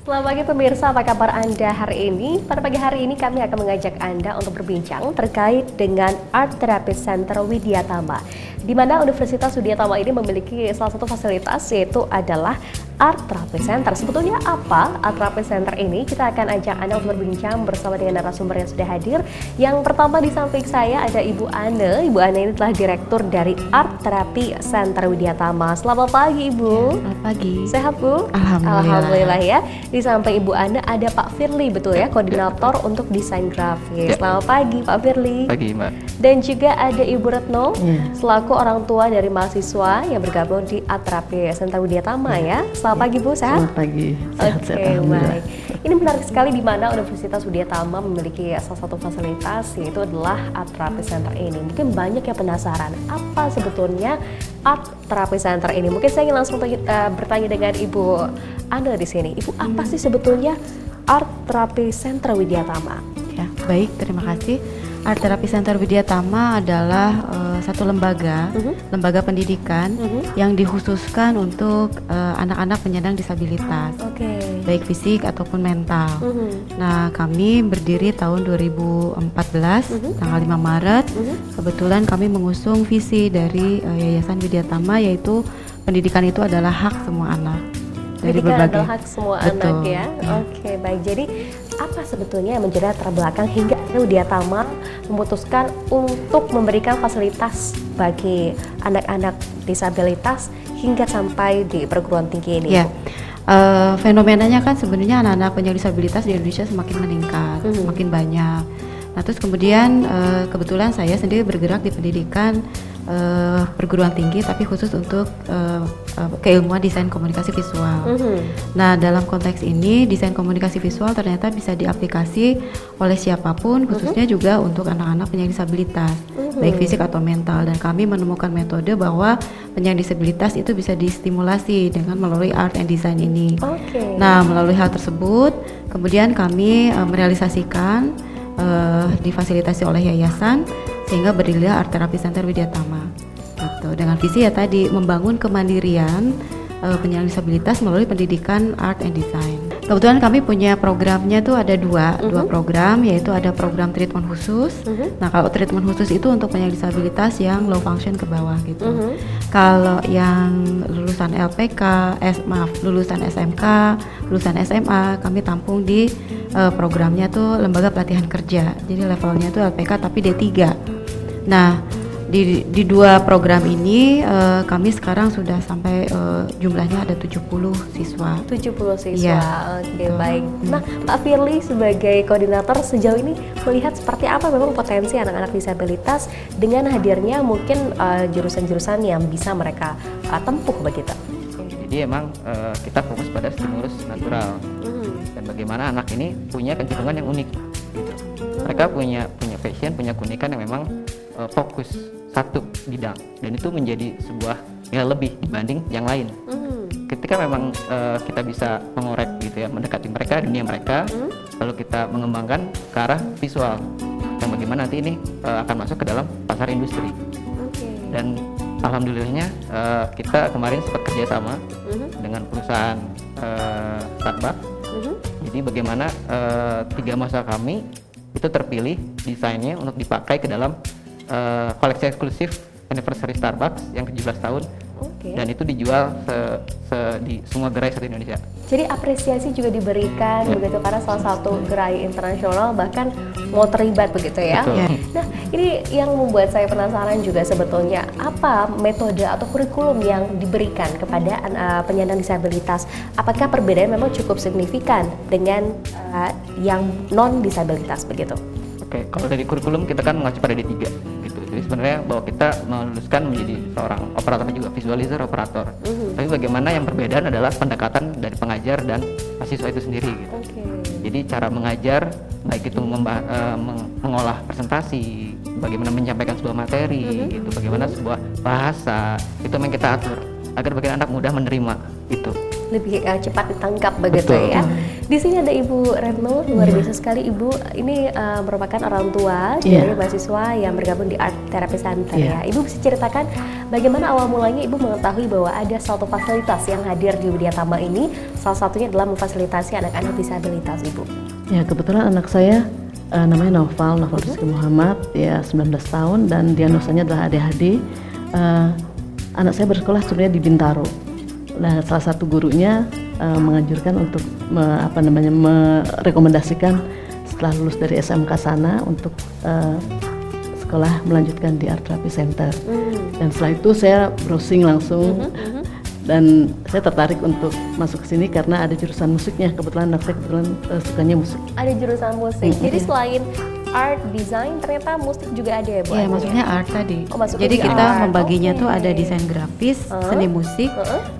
Selamat pagi pemirsa, apa kabar Anda hari ini? Pada pagi hari ini kami akan mengajak Anda untuk berbincang terkait dengan Art Therapy Center Widyatama, di mana Universitas Widyatama ini memiliki salah satu fasilitas yaitu adalah Art Therapy Center. Sebetulnya apa Art Therapy Center ini? Kita akan ajak Anda untuk berbincang bersama dengan narasumber yang sudah hadir. Yang pertama di samping saya ada Ibu Ane. Ibu Ane ini telah Direktur dari Art Therapy Center Widyatama. Selamat pagi Ibu. Selamat pagi. Sehat Bu? Alhamdulillah ya. Di samping Ibu Ane ada Pak Firly, betul ya, koordinator untuk desain grafis. Selamat pagi Pak Firly. Pagi Mbak. Dan juga ada Ibu Retno, selaku orang tua dari mahasiswa yang bergabung di Art Therapy Center Widyatama ya. Selamat pagi Bu, sehat? Selamat pagi. Oke, baik. Ini menarik sekali di mana Universitas Widyatama memiliki salah satu fasilitas yaitu adalah Art Therapy Center ini. Mungkin banyak yang penasaran apa sebetulnya Art Therapy Center ini. Mungkin saya ingin langsung bertanya dengan Ibu Ane di sini. Ibu, apa sih sebetulnya Art Therapy Center Widyatama? Ya, baik, terima kasih. Art Therapy Center Widyatama adalah satu lembaga pendidikan yang dikhususkan untuk anak-anak penyandang disabilitas, baik fisik ataupun mental. Nah, kami berdiri tahun 2014, tanggal 5 Maret. Kebetulan kami mengusung visi dari Yayasan Widyatama, yaitu pendidikan itu adalah hak semua anak. Dari Pendidikan berbagai adalah hak semua anak ya. Oke, baik. Jadi apa sebetulnya yang menjadi latar belakang hingga Widyatama memutuskan untuk memberikan fasilitas bagi anak-anak disabilitas hingga sampai di perguruan tinggi ini? Ya, fenomenanya kan sebenarnya anak-anak penyandang disabilitas di Indonesia semakin meningkat, semakin banyak. Nah, terus kemudian kebetulan saya sendiri bergerak di pendidikan perguruan tinggi, tapi khusus untuk keilmuan desain komunikasi visual. Nah, dalam konteks ini desain komunikasi visual ternyata bisa diaplikasi oleh siapapun, khususnya juga untuk anak-anak penyandang disabilitas, baik fisik atau mental. Dan kami menemukan metode bahwa penyandang disabilitas itu bisa distimulasi dengan melalui art and design ini. Nah, melalui hal tersebut, kemudian kami merealisasikan difasilitasi oleh yayasan sehingga berdirilah Art Therapy Center Widyatama. Gitu. Dengan visi ya tadi membangun kemandirian penyandang disabilitas melalui pendidikan art and design. Kebetulan kami punya programnya tuh ada dua program, yaitu ada program treatment khusus. Nah, kalau treatment khusus itu untuk penyandang disabilitas yang low function ke bawah gitu. Kalau yang lulusan LPK, lulusan SMK, lulusan SMA, kami tampung di programnya tuh lembaga pelatihan kerja. Jadi levelnya tuh LPK tapi D3. Nah, di dua program ini kami sekarang sudah sampai jumlahnya ada 70 siswa. 70 siswa, ya. Oke, baik. Nah, Pak Firly sebagai koordinator sejauh ini melihat seperti apa memang potensi anak-anak disabilitas dengan hadirnya mungkin jurusan-jurusan yang bisa mereka tempuh begitu? Jadi emang kita fokus pada stimulus natural dan bagaimana anak ini punya kecenderungan yang unik. Mereka punya passion, punya keunikan yang memang fokus satu bidang dan itu menjadi sebuah nilai lebih dibanding yang lain. Ketika memang kita bisa mengorek gitu ya, mendekati mereka, dunia mereka, lalu kita mengembangkan ke arah visual yang bagaimana nanti ini akan masuk ke dalam pasar industri. Dan alhamdulillahnya kita kemarin sempat kerjasama dengan perusahaan Starbucks. Jadi bagaimana 3 mahasiswa kami itu terpilih desainnya untuk dipakai ke dalam koleksi eksklusif anniversary Starbucks yang ke-17 tahun. Dan itu dijual di semua gerai satu Indonesia. Jadi apresiasi juga diberikan begitu karena salah satu gerai internasional bahkan mau terlibat begitu ya. Nah, ini yang membuat saya penasaran juga sebetulnya apa metode atau kurikulum yang diberikan kepada penyandang disabilitas. Apakah perbedaan memang cukup signifikan dengan yang non disabilitas begitu? Oke, kalau dari kurikulum kita kan mengacu pada D3 gitu. Jadi sebenarnya bahwa kita meluluskan menjadi seorang operator juga, visualizer operator. Tapi bagaimana yang perbedaan adalah pendekatan dari pengajar dan mahasiswa itu sendiri gitu. Jadi cara mengajar baik itu mengolah presentasi, bagaimana menyampaikan sebuah materi gitu, bagaimana sebuah bahasa itu yang kita atur. agar bagaimana anak mudah menerima itu. Lebih cepat ditangkap begitu Betul. ya. Di sini ada Ibu Retno, luar biasa sekali Ibu. Ini merupakan orang tua dari mahasiswa yang bergabung di Art Therapy Center ya. Ibu bisa ceritakan bagaimana awal mulanya Ibu mengetahui bahwa ada suatu fasilitas yang hadir di Widyatama ini, salah satunya adalah memfasilitasi anak-anak disabilitas, Ibu. Ya, kebetulan anak saya namanya Noval Rizky Muhammad, ya 19 tahun dan diagnosanya adalah ADHD. Anak saya bersekolah sebenarnya di Bintaro. Nah, salah satu gurunya menganjurkan untuk merekomendasikan setelah lulus dari SMK sana untuk sekolah melanjutkan di Art Therapy Center. Dan setelah itu saya browsing langsung dan saya tertarik untuk masuk ke sini karena ada jurusan musiknya. Kebetulan anak saya sukanya musik. Ada jurusan musik. Jadi selain art design ternyata musik juga ada ya Bu? Iya, maksudnya art tadi. masuknya Jadi di kita art. membaginya Oke. tuh ada desain grafis, seni musik.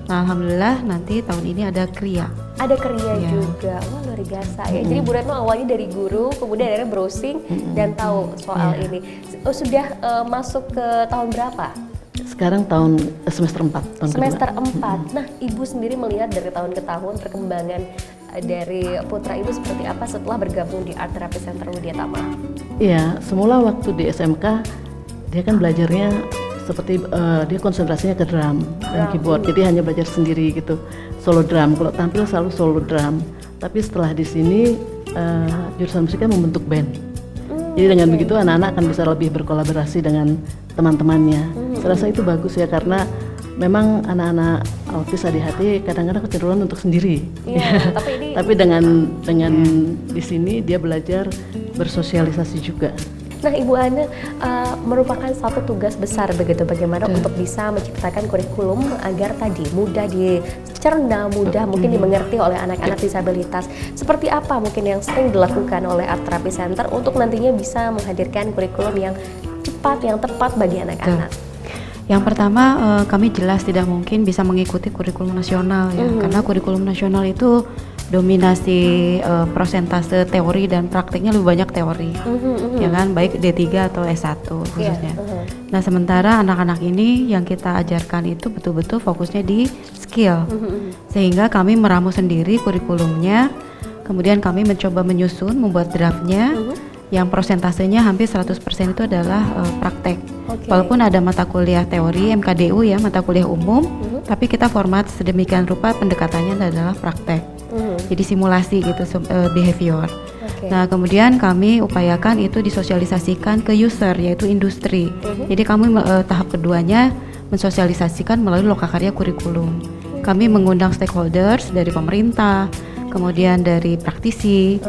Nah, alhamdulillah nanti tahun ini ada kriya. Ada kriya juga, wah luar biasa ya. Jadi Bu Retno awalnya dari guru, kemudian akhirnya browsing dan tahu soal ini. Sudah masuk ke tahun berapa? Sekarang semester 4 tahun Semester kedua. 4. Nah, Ibu sendiri melihat dari tahun ke tahun perkembangan dari putra Ibu seperti apa setelah bergabung di Art Therapy Center Widyatama? Iya, semula waktu di SMK dia kan belajarnya seperti dia konsentrasinya ke drum dan keyboard, jadi hanya belajar sendiri gitu, solo drum. Kalau tampil selalu solo drum. Tapi setelah di sini jurusan musiknya membentuk band. Jadi dengan begitu anak-anak akan bisa lebih berkolaborasi dengan teman-temannya. Saya rasa itu bagus ya karena memang anak-anak autis ADHD kadang-kadang kecenderungan untuk sendiri. Iya, Tapi dengan di sini dia belajar bersosialisasi juga. Nah, Ibu Ana merupakan satu tugas besar begitu bagaimana untuk bisa menciptakan kurikulum agar tadi mudah dicerna, mudah mungkin dimengerti oleh anak-anak disabilitas. Seperti apa mungkin yang sering dilakukan oleh Art Therapy Center untuk nantinya bisa menghadirkan kurikulum yang cepat, yang tepat bagi anak-anak? Yang pertama, kami jelas tidak mungkin bisa mengikuti kurikulum nasional ya, karena kurikulum nasional itu dominasi persentase teori dan praktiknya lebih banyak teori, ya kan, baik D3 atau S1 khususnya. Nah, sementara anak-anak ini yang kita ajarkan itu betul-betul fokusnya di skill, sehingga kami meramu sendiri kurikulumnya, kemudian kami mencoba menyusun, membuat draftnya, yang persentasenya hampir 100% itu adalah praktek. Walaupun ada mata kuliah teori, MKDU ya, mata kuliah umum, tapi kita format sedemikian rupa pendekatannya adalah praktek. Jadi simulasi gitu, behavior. Nah, kemudian kami upayakan itu disosialisasikan ke user, yaitu industri. Jadi kami tahap keduanya mensosialisasikan melalui lokakarya kurikulum. Kami mengundang stakeholders dari pemerintah, kemudian dari praktisi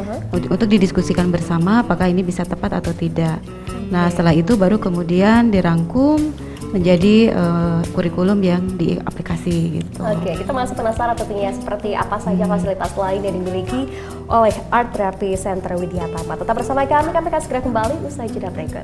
untuk didiskusikan bersama apakah ini bisa tepat atau tidak. Nah, setelah itu baru kemudian dirangkum menjadi kurikulum yang diaplikasi gitu. Oke, kita masih penasaran tentunya seperti apa saja fasilitas lain yang dimiliki oleh Art Therapy Center Widyatama. Tetap bersama kami akan segera kembali usai jeda berikut.